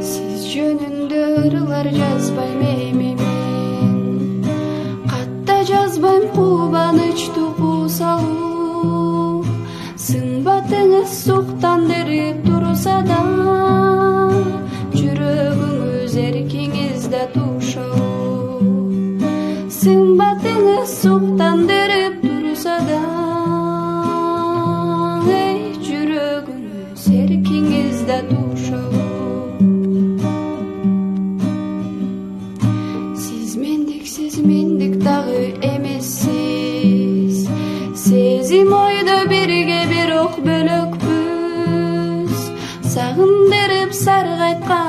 Siz jönündө ырылар жазбайм эми мен, катта жазбайм кубанычтуу куусалуу. Сымбатыңыз суктандырып турса да, жүрөгүңүз эркиңизде тушау. Сымбатыңыз суктандырып турса да, жүрөгүңүз эркиңизде тушау. Сиз мендик дагы эмессиз. Сезим ойдо бирге бирок бөлөкпүз. Сагындырып саргайткан